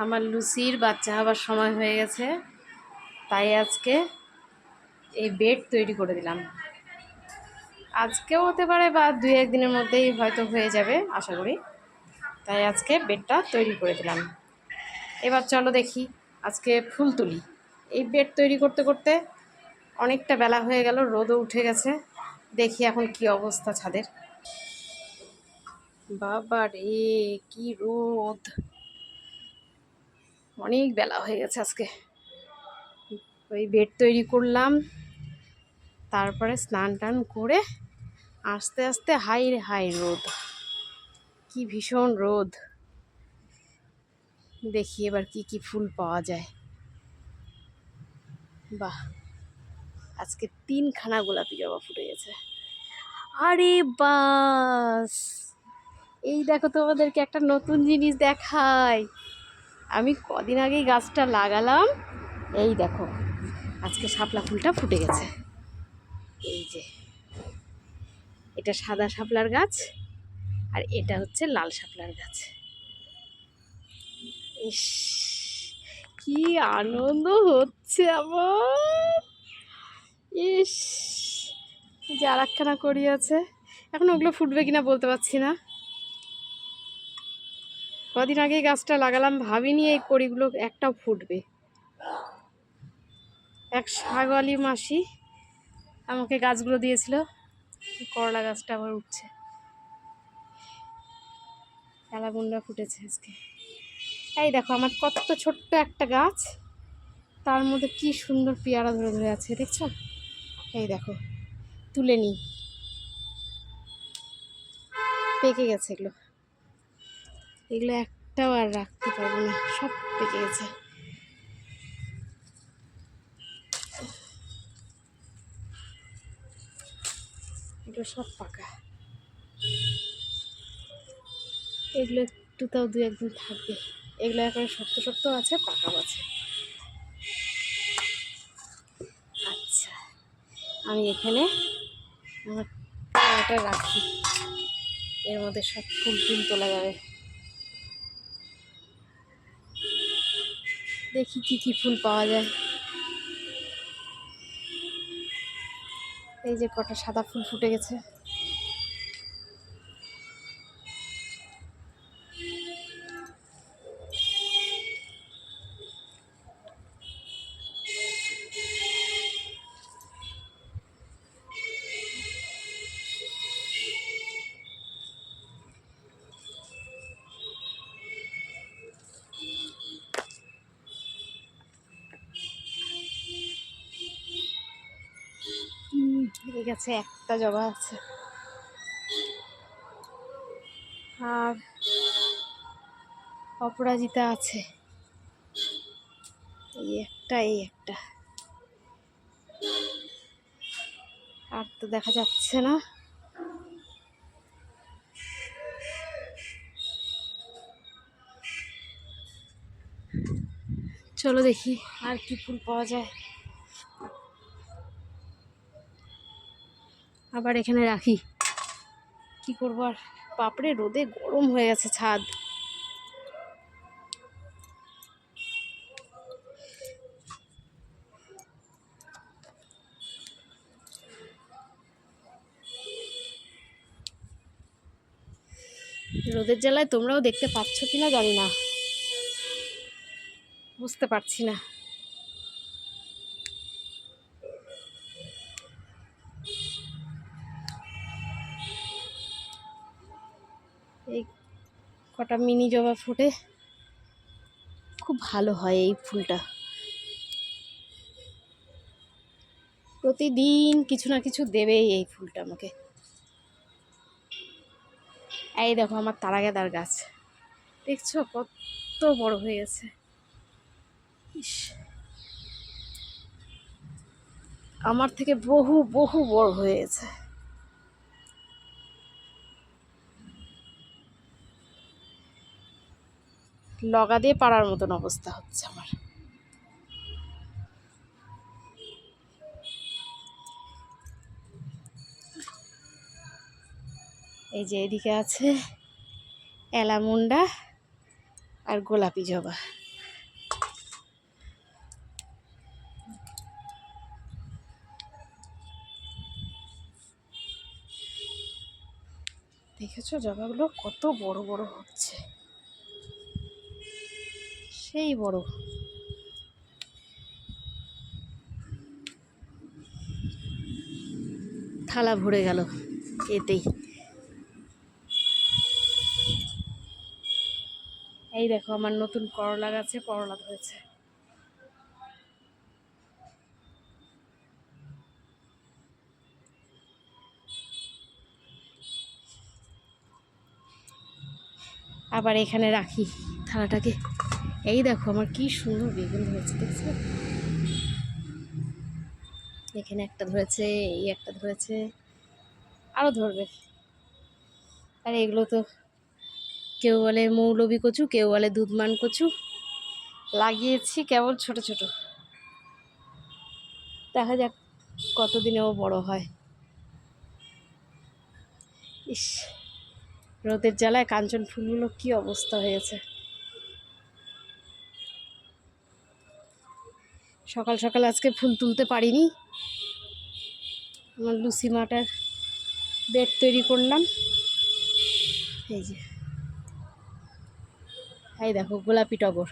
আমার লুসির বাচ্চা হবার সময় হয়ে গেছে, তাই আজকে এই বেড তৈরি করে দিলাম। আজকেও হতে পারে বা 2-1 দিনের মধ্যেই হয়তো হয়ে যাবে আশা করি। তাই আজকে বেডটা তৈরি করে দিলাম। এবার চলো দেখি আজকে ফুল তুলি। এই বেড তৈরি করতে করতে অনেকটা বেলা হয়ে গেল, রোদও উঠে গেছে। দেখি এখন কি অবস্থা ছাদের। বাবা রে, কি রোদ! অনেক বেলা হয়ে গেছে আজকে। ওই বেড তৈরি করলাম, তারপরে স্নান টান করে আস্তে আস্তে হাই রে হাই রোদ, কি ভীষণ রোদ। দেখি এবার কি কি ফুল পাওয়া যায়। বাহ, আজকে 3খানা গোলাপি জবা ফুটে গেছে। আরে বাস, এই দেখো তোমাদেরকে একটা নতুন জিনিস দেখাই। আমি কদিন আগেই গাছটা লাগালাম, এই দেখো আজকে শাপলা ফুলটা ফুটে গেছে। এই যে এটা সাদা শাপলার গাছ, আর এটা হচ্ছে লাল শাপলার গাছ। ইস, কি আনন্দ হচ্ছে আমার! ইস, যে আর একখানা করি আছে, এখন ওগুলো ফুটবে কিনা বলতে পারছি না। কদিন আগে গাছটা লাগালাম, ভাবিনি এই কড়িগুলো একটাও ফুটবে। এক শাকওয়ালি মাসি আমাকে গাছগুলো দিয়েছিল। করলা গাছটা আবার উঠছে, কালাগুন্ডা ফুটেছে আজকে। এই দেখো আমার কত ছোট্ট একটা গাছ, তার মধ্যে কি সুন্দর পেয়ারা ধরে ধরে আছে, দেখছো? এই দেখো, তুলে নিই, পেকে গেছে এগুলো। এগুলো একটাও আর রাখতে পারবো না, সব পেকে গেছে। এগুলো সব পাকা। এগুলো একটু তাও 2-1 দিন থাকবে। এগুলো এখন শক্ত শক্ত আছে, পাকাও আছে। আচ্ছা, আমি এখানে আমার এটা রাখি, এর মধ্যে সব ফুল টুল তোলা যাবে। দেখি কি কি ফুল পাওয়া যায়। এই যে কটা সাদা ফুল ফুটে গেছে। এই গাছে একটা জবা আছে, আর অপরাজিতা আছে, এই একটা এই একটা, আর তো দেখা যাচ্ছে না। চলো দেখি আর কি ফুল পাওয়া যায়। আবার এখানে রাখি, কি করবো আর। বাপরে, রোদে গরম হয়ে গেছে ছাদ। রোদের জ্বালায় তোমরাও দেখতে পাচ্ছ কিনা জানি না, বুঝতে পারছি না। এই কটা মিনি জবা ফুটে, খুব ভালো হয় এই ফুলটা। প্রতিদিন কিছু না কিছু দেবেই এই ফুলটা আমাকে। এই দেখো আমার তারাগাঁদার গাছ, দেখছো কত বড় হয়ে গেছে। ইস, আমার থেকে বহু বহু বড় হয়ে গেছে। লগা দিয়ে পাড়ার মতন অবস্থা হচ্ছে আমার। এই যে এদিকে আছে অ্যালামুন্ডা আর গোলাপি জবা। দেখেছো জবাগুলো কত বড় বড় হচ্ছে, সেই বড়। থালা ভরে গেল এতেই। এই দেখো আমার নতুন করলা গাছে করলা ধরেছে। আবার এখানে রাখি থালাটাকে। এই দেখো আমার কি সুন্দর বেগুন ধরেছে, দেখছো? এখানে একটা ধরেছে, এই একটা ধরেছে, আরও ধরবে। আর এগুলো তো কেউ বলে মৌলবী কচু, কেউ বলে দুধমান কচু। লাগিয়েছি কেবল ছোট ছোট, দেখা যাক কতদিনেও বড় হয়। ইস, রোদের জ্বালায় কাঞ্চন ফুলগুলো কি অবস্থা হয়েছে। সকাল সকাল আজকে ফুল তুলতে পারিনি। আমার লুচি মাটার বেড তৈরি করলাম। এই যে, এই দেখো গোলাপি টগর।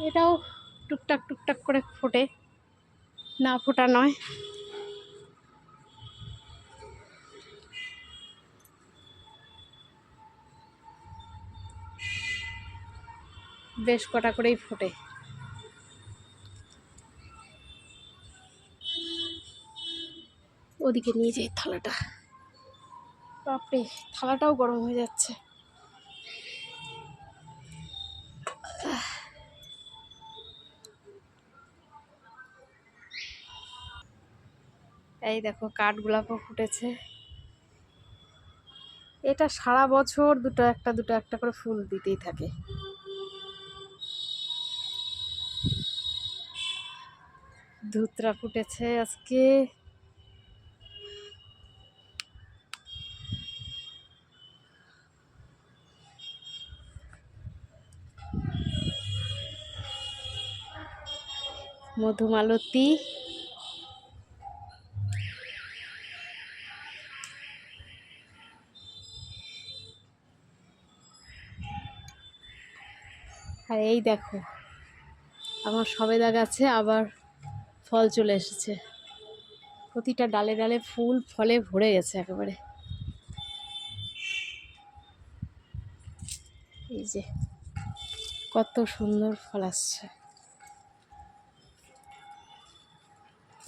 এটাও টুকটাক টুকটাক করে ফোটে, না ফোটা নয়। বেশ কটা করেই ফোটে। ওদিকে নিয়ে যাই থালাটা। বাপরে, থালাটাও গরম হয়ে যাচ্ছে। এই দেখো কাঠগোলাপও ফুটেছে। এটা সারা বছর দুটো একটা করে ফুল দিতেই থাকে। ধুতরা ফুটেছে আজকে। মধুমালতী, আর এই দেখো আমার সবেদা গাছে আবার ফল চলে এসেছে। প্রতিটা ডালে ডালে ফুল ফলে ভরে গেছে একেবারে। এই যে কত সুন্দর ফল আসছে।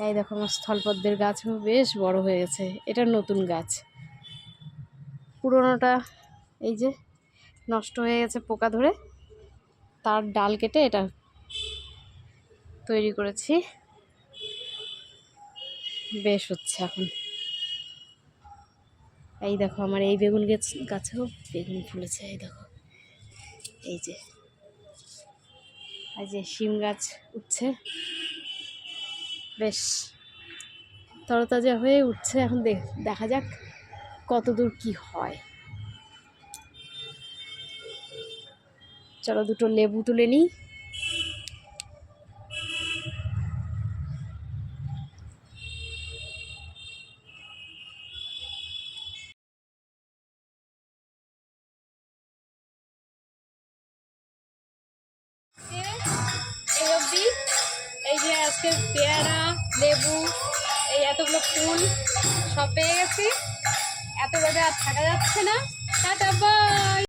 এই দেখো আমার স্থলপদ্মের গাছও বেশ বড় হয়ে গেছে। এটা নতুন গাছ, পুরোনোটা এই যে নষ্ট হয়ে গেছে পোকা ধরে, তার ডাল কেটে এটা তৈরি করেছি। বেশ হচ্ছে এখন। এই দেখো আমার এই বেগুন গাছেও বেগুন ফুলেছে। এই দেখো, এই যে শিম গাছ উঠছে, বেশ তরতাজা হয়ে উঠছে। এখন দেখা যাক কত দূর কি হয়। চলো দুটো লেবু তুলে নিই। এই অবধি এই যে আজকে পেয়ারা, লেবু, এই এতগুলো ফুল সব পেয়ে গেছি। এত রোদে আর থাকা যাচ্ছে না। Tata, by.